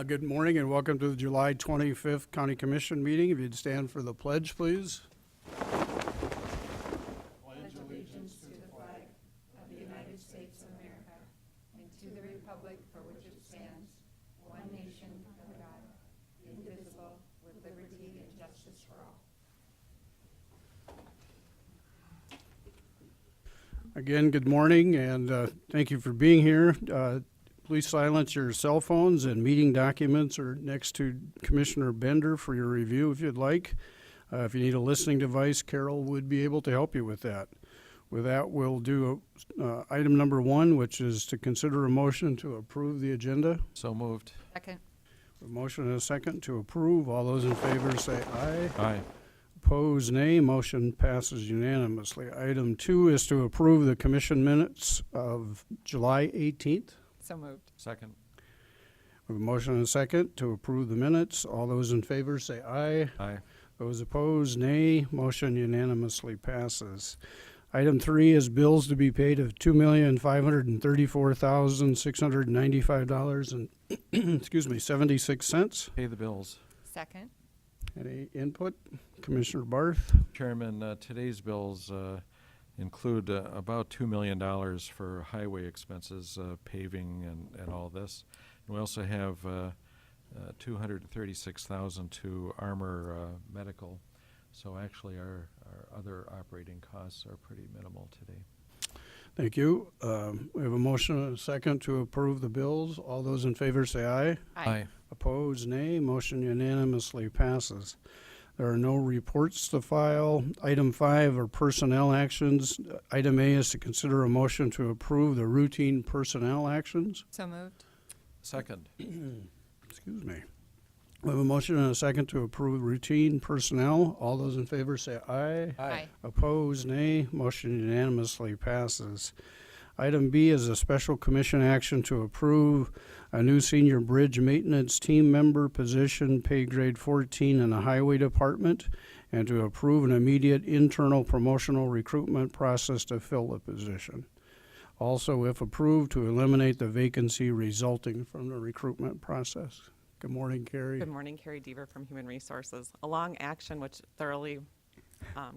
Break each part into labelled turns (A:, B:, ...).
A: Good morning and welcome to the July 25th County Commission meeting. If you'd stand for the pledge, please.
B: Pledge allegiance to the flag of the United States of America and to the republic for which it stands, one nation under God, indivisible, with liberty and justice for all.
A: Again, good morning and thank you for being here. Please silence your cell phones, and meeting documents are next to Commissioner Bender for your review if you'd like. If you need a listening device, Carol would be able to help you with that. With that, we'll do item number 1, which is to consider a motion to approve the agenda.
C: So moved.
B: Second.
A: A motion and a second to approve. All those in favor say aye.
C: Aye.
A: Opposed, nay. Motion passes unanimously. Item 2 is to approve the commission minutes of July 18th.
B: So moved.
C: Second.
A: We have a motion and a second to approve the minutes. All those in favor say aye.
C: Aye.
A: Those opposed, nay. Motion unanimously passes. Item 3 is bills to be paid of $2,534,695 and excuse me, 76 cents.
C: Pay the bills.
B: Second.
A: Any input? Commissioner Barth?
C: Chairman, today's bills include about $2 million for highway expenses, paving and all this. And we also have $236,000 to Armor Medical. So actually our other operating costs are pretty minimal today.
A: Thank you. We have a motion and a second to approve the bills. All those in favor say aye.
C: Aye.
A: Opposed, nay. Motion unanimously passes. There are no reports to file. Item 5 are personnel actions. Item A is to consider a motion to approve the routine personnel actions.
B: So moved.
C: Second.
A: Excuse me. We have a motion and a second to approve routine personnel. All those in favor say aye.
B: Aye.
A: Opposed, nay. Motion unanimously passes. Item B is a special commission action to approve a new senior bridge maintenance team member position, pay grade 14 in the highway department, and to approve an immediate internal promotional recruitment process to fill the position. Also, if approved, to eliminate the vacancy resulting from the recruitment process. Good morning, Carrie.
D: Good morning, Carrie Deaver from Human Resources. A long action which thoroughly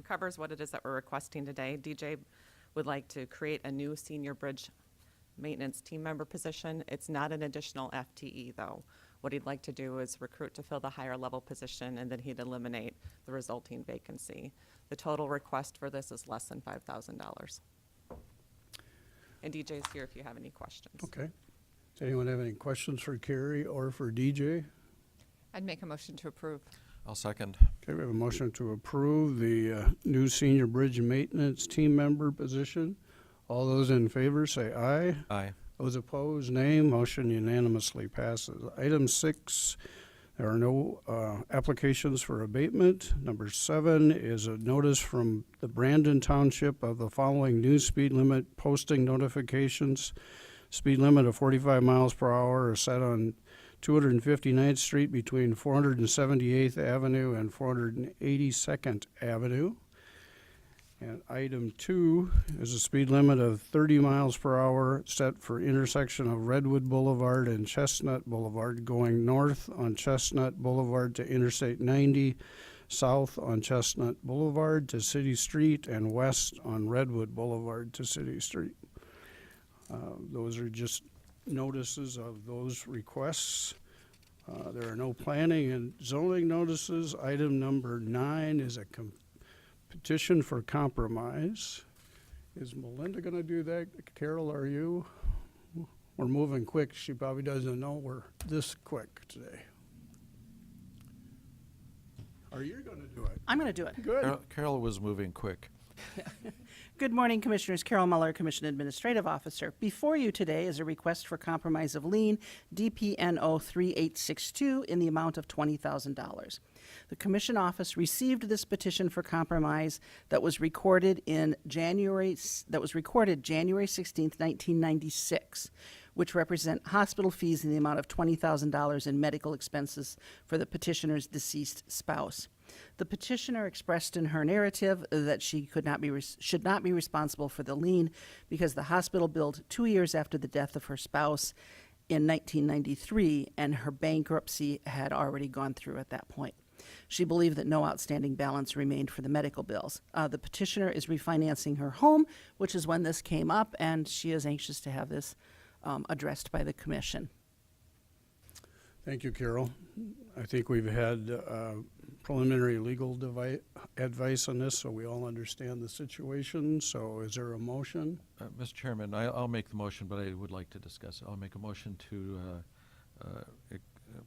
D: covers what it is that we're requesting today. DJ would like to create a new senior bridge maintenance team member position. It's not an additional FTE though. What he'd like to do is recruit to fill the higher level position, and then he'd eliminate the resulting vacancy. The total request for this is less than $5,000. And DJ's here if you have any questions.
A: Okay. Does anyone have any questions for Carrie or for DJ?
B: I'd make a motion to approve.
C: I'll second.
A: Okay, we have a motion to approve the new senior bridge maintenance team member position. All those in favor say aye.
C: Aye.
A: Those opposed, nay. Motion unanimously passes. Item 6, there are no applications for abatement. Number 7 is a notice from the Brandon Township of the following new speed limit posting notifications. Speed limit of 45 miles per hour is set on 259th Street between 478th Avenue and 482nd Avenue. And item 2 is a speed limit of 30 miles per hour set for intersection of Redwood Boulevard and Chestnut Boulevard, going north on Chestnut Boulevard to Interstate 90, south on Chestnut Boulevard to City Street, and west on Redwood Boulevard to City Street. Those are just notices of those requests. There are no planning and zoning notices. Item number 9 is a petition for compromise. Is Melinda going to do that? Carol, are you? We're moving quick. She probably doesn't know we're this quick today. Are you going to do it?
E: I'm going to do it.
A: Good.
C: Carol was moving quick.
E: Good morning, Commissioners. Carol Muller, Commission Administrative Officer. Before you today is a request for compromise of lien, DPNO 3862, in the amount of $20,000. The Commission Office received this petition for compromise that was recorded January 16th, 1996, which represent hospital fees in the amount of $20,000 in medical expenses for the petitioner's deceased spouse. The petitioner expressed in her narrative that she should not be responsible for the lien because the hospital billed 2 years after the death of her spouse, in 1993, and her bankruptcy had already gone through at that point. She believed that no outstanding balance remained for the medical bills. The petitioner is refinancing her home, which is when this came up, and she is anxious to have this addressed by the commission.
A: Thank you, Carol. I think we've had preliminary legal advice on this, so we all understand the situation. So is there a motion?
C: Mr. Chairman, I'll make the motion, but I would like to discuss it. I'll make a motion to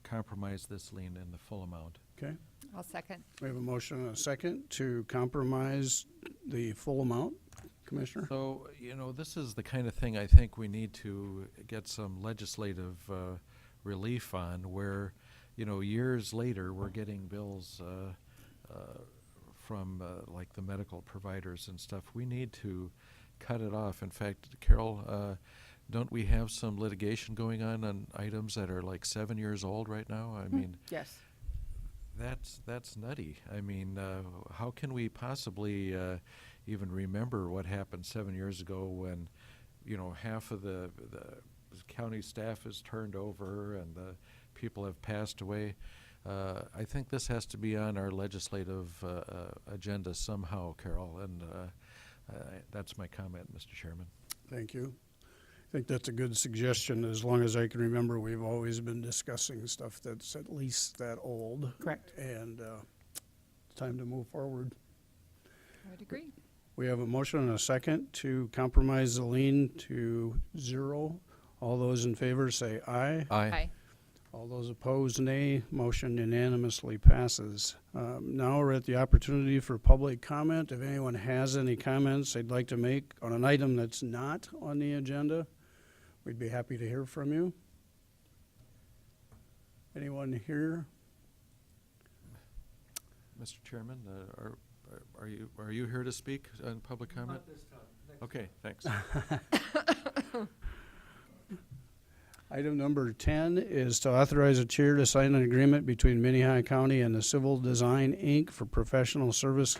C: compromise this lien in the full amount.
A: Okay.
B: I'll second.
A: We have a motion and a second to compromise the full amount. Commissioner?
C: So, this is the kind of thing I think we need to get some legislative relief on where, years later, we're getting bills from like the medical providers and stuff. We need to cut it off. In fact, Carol, don't we have some litigation going on items that are like 7 years old right now? I mean,
E: Yes.
C: that's nutty. I mean, how can we possibly even remember what happened 7 years ago when, half of the county staff is turned over and the people have passed away? I think this has to be on our legislative agenda somehow, Carol, and that's my comment, Mr. Chairman.
A: Thank you. I think that's a good suggestion. As long as I can remember, we've always been discussing stuff that's at least that old.
E: Correct.
A: And it's time to move forward.
B: I would agree.
A: We have a motion and a second to compromise the lien to 0. All those in favor say aye.
B: Aye.
A: All those opposed, nay. Motion unanimously passes. Now we're at the opportunity for public comment. If anyone has any comments they'd like to make on an item that's not on the agenda, we'd be happy to hear from you. Anyone here?
C: Mr. Chairman, are you here to speak on public comment? Not this time. Okay, thanks.
A: Item number 10 is to authorize a chair to sign an agreement between Minnehaha County and the Civil Design, Inc. for professional services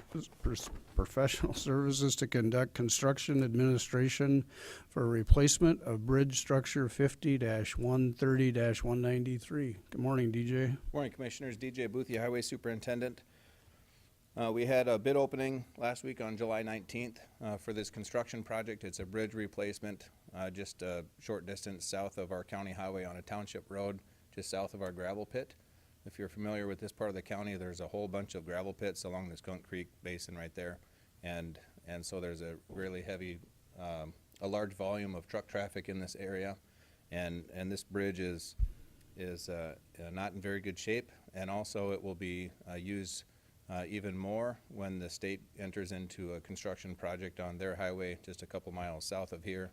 A: to conduct construction administration for replacement of bridge structure 50-130-193. Good morning, DJ.
F: Morning, Commissioners. DJ Boothia, Highway Superintendent. We had a bid opening last week on July 19th for this construction project. It's a bridge replacement just a short distance south of our county highway on a township road, just south of our gravel pit. If you're familiar with this part of the county, there's a whole bunch of gravel pits along the Skunk Creek Basin right there. And so there's a really heavy, a large volume of truck traffic in this area. And this bridge is not in very good shape. And also it will be used even more when the state enters into a construction project on their highway just a couple miles south of here,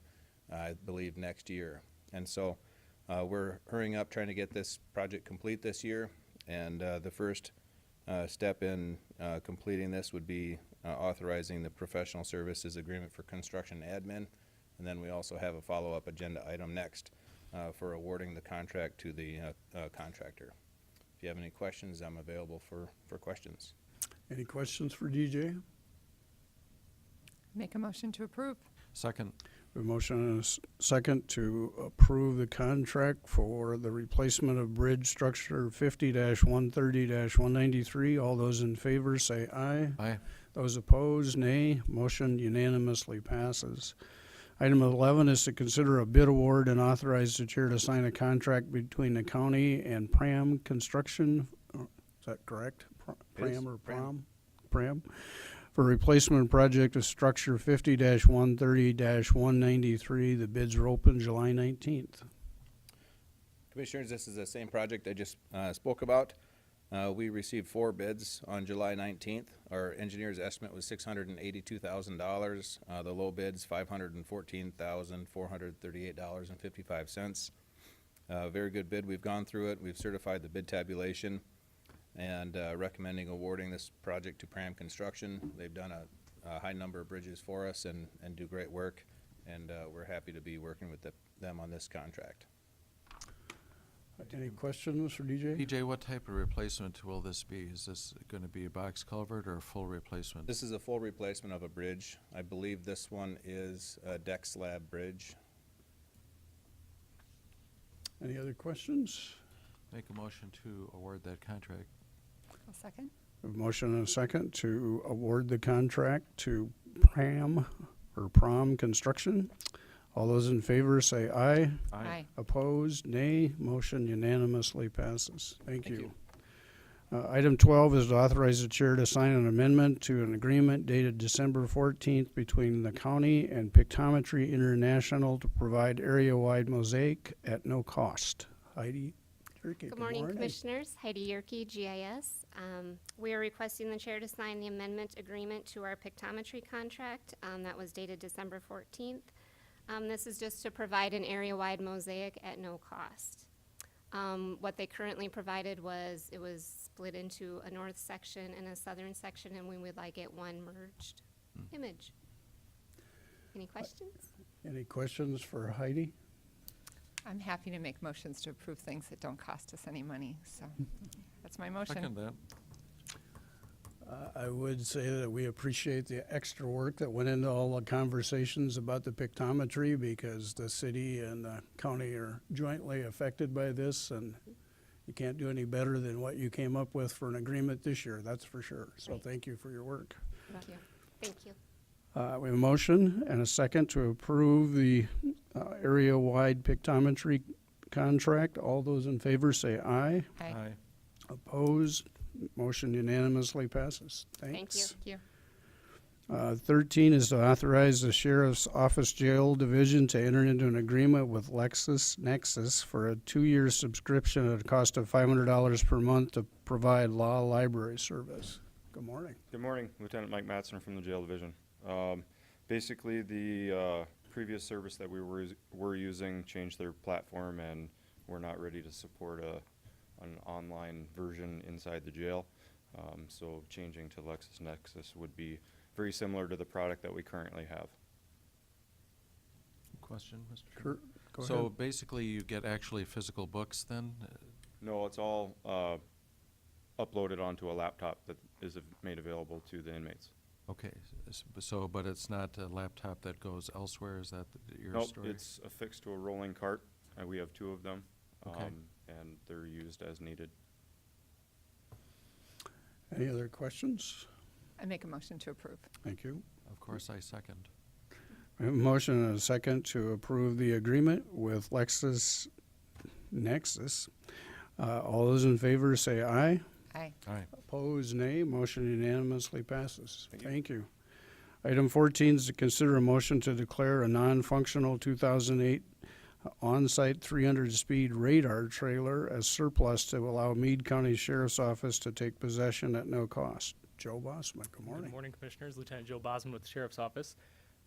F: I believe next year. And so we're hurrying up trying to get this project complete this year. And the first step in completing this would be authorizing the professional services agreement for construction admin. And then we also have a follow-up agenda item next for awarding the contract to the contractor. If you have any questions, I'm available for questions.
A: Any questions for DJ?
B: Make a motion to approve.
C: Second.
A: A motion and a second to approve the contract for the replacement of bridge structure 50-130-193. All those in favor say aye.
C: Aye.
A: Those opposed, nay. Motion unanimously passes. Item 11 is to consider a bid award and authorize the chair to sign a contract between the county and Pram Construction. Is that correct? Pram or Pram? Pram. For replacement project of structure 50-130-193. The bids are open July 19th.
F: Commissioners, this is the same project I just spoke about. We received 4 bids on July 19th. Our engineer's estimate was $682,000. The low bid's $514,438.55. Very good bid. We've gone through it. We've certified the bid tabulation and recommending awarding this project to Pram Construction. They've done a high number of bridges for us and do great work, and we're happy to be working with them on this contract.
A: Any questions for DJ?
C: DJ, what type of replacement will this be? Is this going to be a box culvert or a full replacement?
F: This is a full replacement of a bridge. I believe this one is a deck slab bridge.
A: Any other questions?
C: Make a motion to award that contract.
B: I'll second.
A: A motion and a second to award the contract to Prom Construction. All those in favor say aye. Opposed, nay. Motion unanimously passes. Thank you. Item 12 is to authorize the chair to sign an amendment to an agreement dated December 14th between the county and Pictometry International to provide area-wide mosaic at no cost. Heidi Yerke,
G: Good morning, Commissioners. Heidi Yerke, GIS. We are requesting the chair to sign the amendment agreement to our pictometry contract that was dated December 14th. This is just to provide an area-wide mosaic at no cost. What they currently provided was, it was split into a north section and a southern section, and we would like it one merged image. Any questions?
A: Any questions for Heidi?
B: I'm happy to make motions to approve things that don't cost us any money, so that's my motion.
C: Second that.
A: I would say that we appreciate the extra work that went into all the conversations about the pictometry because the city and the county are jointly affected by this, and you can't do any better than what you came up with for an agreement this year, that's for sure. So
G: Right.
A: thank you for your work.
B: Thank you.
G: Thank you.
A: We have a motion and a second to approve the area-wide pictometry contract. All those in favor say aye.
B: Aye.
A: Opposed? Motion unanimously passes.
G: Thank you.
A: Thanks.
B: Thank you.
A: 13 is to authorize the Sheriff's Office Jail Division to enter into an agreement with LexisNexis for a 2-year subscription at a cost of $500 per month to provide law library service. Good morning.
H: Good morning, Lieutenant Mike Matson from the Jail Division. Basically, the previous service that we were using changed their platform, and we're not ready to support an online version inside the jail. So changing to LexisNexis would be very similar to the product that we currently have.
C: Question, Mr. Chairman?
A: Kurt, go
C: So
A: ahead.
C: basically, you get actually physical books then?
H: No, it's all uploaded onto a laptop that is made available to the inmates.
C: Okay, so, but it's not a laptop that goes elsewhere, is that your
H: Nope,
C: story?
H: it's affixed to a rolling cart, and we have 2 of them,
C: Okay.
H: and they're used as needed.
A: Any other questions?
B: I make a motion to approve.
A: Thank you.
C: Of course, I second.
A: We have a motion and a second to approve the agreement with LexisNexis. All those in favor say aye.
B: Aye.
C: Aye.
A: Opposed, nay. Motion unanimously passes.
H: Thank you.
A: Thank you. Item 14 is to consider a motion to declare a non-functional 2008 on-site 300-speed radar trailer as surplus to allow Meade County Sheriff's Office to take possession at no cost. Joe Bossman, good morning.
I: Good morning, Commissioners. Lieutenant Joe Bosman with the Sheriff's Office.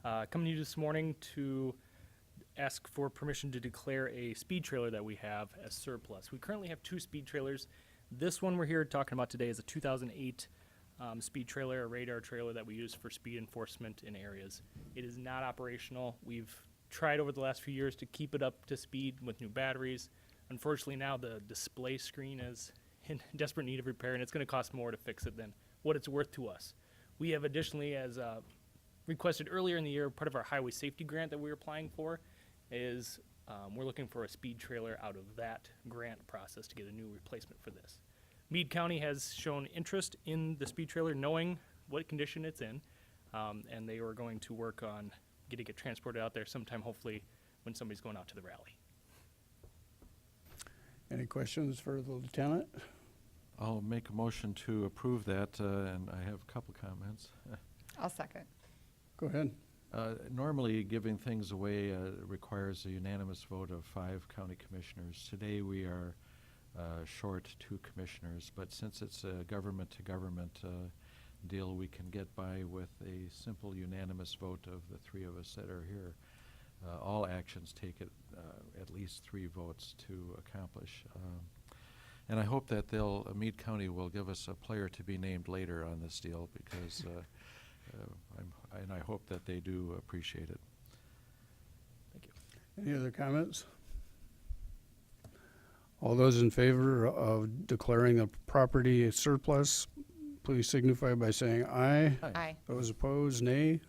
I: Coming to you this morning to ask for permission to declare a speed trailer that we have as surplus. We currently have 2 speed trailers. This one we're here talking about today is a 2008 speed trailer, a radar trailer that we use for speed enforcement in areas. It is not operational. We've tried over the last few years to keep it up to speed with new batteries. Unfortunately, now the display screen is in desperate need of repair, and it's going to cost more to fix it than what it's worth to us. We have additionally, as requested earlier in the year, part of our highway safety grant that we're applying for is we're looking for a speed trailer out of that grant process to get a new replacement for this. Meade County has shown interest in the speed trailer, knowing what condition it's in, and they are going to work on getting it transported out there sometime, hopefully, when somebody's going out to the rally.
A: Any questions for the lieutenant?
C: I'll make a motion to approve that, and I have a couple comments.
B: I'll second.
A: Go ahead.
C: Normally, giving things away requires a unanimous vote of 5 county commissioners. Today, we are short 2 commissioners, but since it's a government-to-government deal, we can get by with a simple unanimous vote of the 3 of us that are here. All actions take at least 3 votes to accomplish. And I hope that Meade County will give us a player to be named later on this deal because and I hope that they do appreciate it.
I: Thank you.
A: Any other comments? All those in favor of declaring the property a surplus, please signify by saying aye.
B: Aye.
A: Those opposed, nay.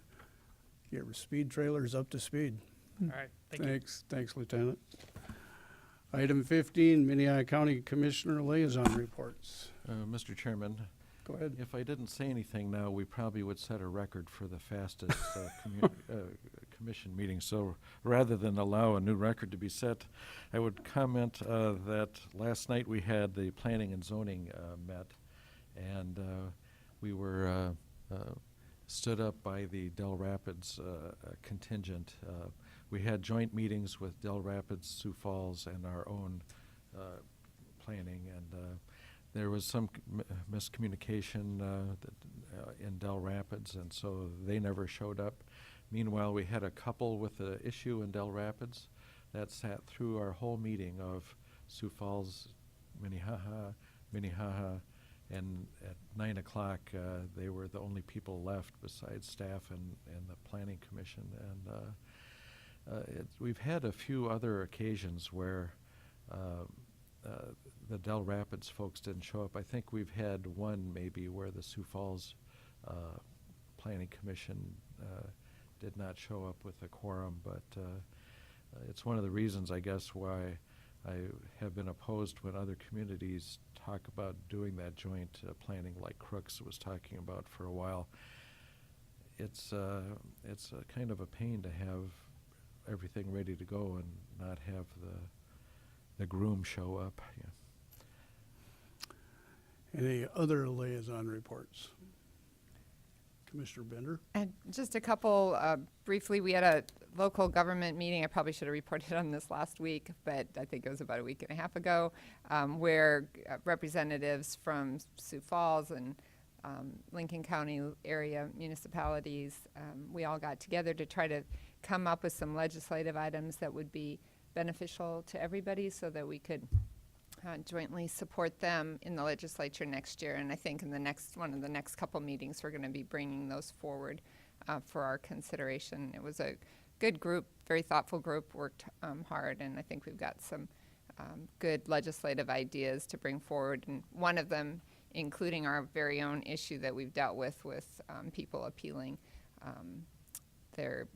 A: Your speed trailer's up to speed.
I: All right. Thank you.
A: Thanks, Lieutenant. Item 15, Minnehaha County Commissioner Liaison Reports.
C: Mr. Chairman,
A: Go ahead.
C: if I didn't say anything now, we probably would set a record for the fastest commission meeting. So rather than allow a new record to be set, I would comment that last night we had the planning and zoning met, and we were stood up by the Del Rapids contingent. We had joint meetings with Del Rapids, Sioux Falls, and our own planning, and there was some miscommunication in Del Rapids, and so they never showed up. Meanwhile, we had a couple with an issue in Del Rapids that sat through our whole meeting of Sioux Falls, Minnehaha, and at 9 o'clock, they were the only people left besides staff and the Planning Commission. And we've had a few other occasions where the Del Rapids folks didn't show up. I think we've had one maybe where the Sioux Falls Planning Commission did not show up with a quorum, but it's one of the reasons, I guess, why I have been opposed when other communities talk about doing that joint planning, like Crooks was talking about for a while. It's a kind of a pain to have everything ready to go and not have the groom show up. Yeah.
A: Any other liaison reports? Commissioner Bender?
B: And just a couple, briefly, we had a local government meeting. I probably should have reported on this last week, but I think it was about a week and a half ago, where representatives from Sioux Falls and Lincoln County area municipalities, we all got together to try to come up with some legislative items that would be beneficial to everybody so that we could jointly support them in the legislature next year. And I think in the next one of the next couple meetings, we're going to be bringing those forward for our consideration. It was a good group, very thoughtful group, worked hard, and I think we've got some good legislative ideas to bring forward. And one of them, including our very own issue that we've dealt with people appealing their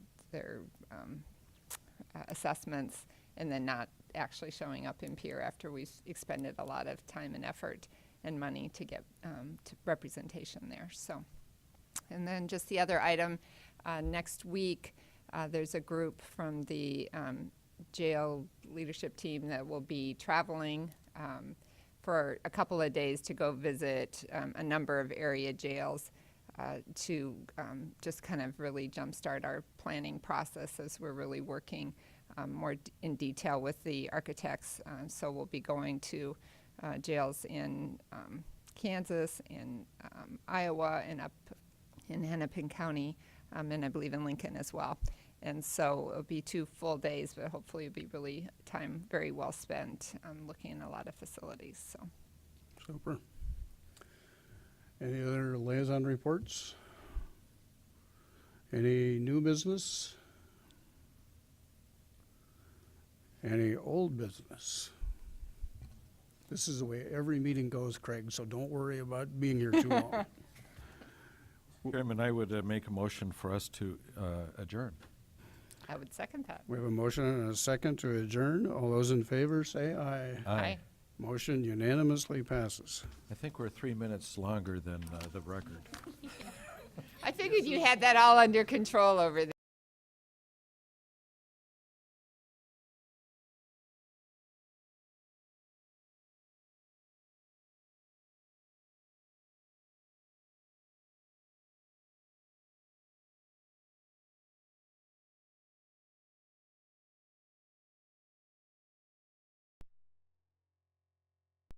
B: assessments and then not actually showing up in Pierre after we've expended a lot of time and effort and money to get to representation there. So, and then just the other item, next week there's a group from the jail leadership team that will be traveling for a couple of days to go visit a number of area jails to just kind of really jumpstart our planning process as we're really working more in detail with the architects. So we'll be going to jails in Kansas, in Iowa, and up in Hennepin County, and I believe in Lincoln as well. And so it'll be 2 full days, but hopefully it'll be really time very well spent looking at a lot of facilities. So.
A: Super. Any other liaison reports? Any new business? Any old business? This is the way every meeting goes, Craig, so don't worry about being here too long.
C: Chairman, I would make a motion for us to adjourn.
B: I would second that.
A: We have a motion and a second to adjourn. All those in favor say aye.
B: Aye.
A: Motion unanimously passes.
C: I think we're 3 minutes longer than the record.
B: I figured you had that all under control over there.